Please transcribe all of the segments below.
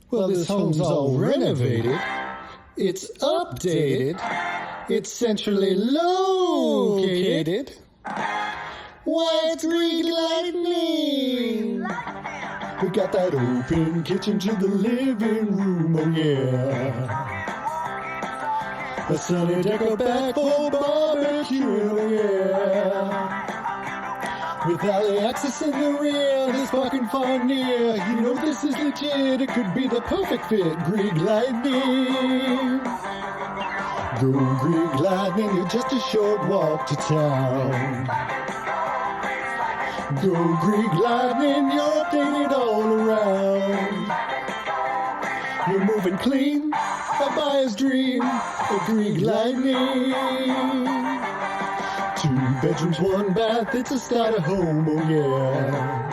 Well, this home's all renovated. It's updated. It's centrally located. Why, it's Greig Lightning! We got that open kitchen to the living room, oh yeah. A sunny deck of back for barbecue, oh yeah. With alley access in the rear, this fucking far near. You know this is legit, it could be the perfect fit. Greig Lightning. Go Greig Lightning, you're just a short walk to town. Go Greig Lightning, you're updated all around. You're moving clean, a buyer's dream, a Greig Lightning. 2 bedrooms, 1 bath, it's a starter home, oh yeah.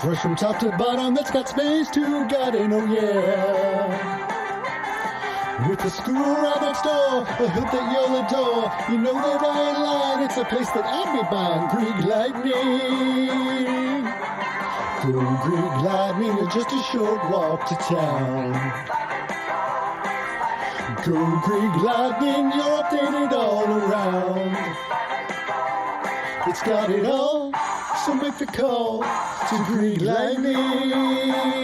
Fresh from top to bottom, it's got space to garden, oh yeah. With a school right next door, a hood that you'll adore. You know that I ain't lying, it's a place that I'd be buying. Greig Lightning. Go Greig Lightning, it's just a short walk to town. Go Greig Lightning, you're updated all around. It's got it all, so make the call to Greig Lightning.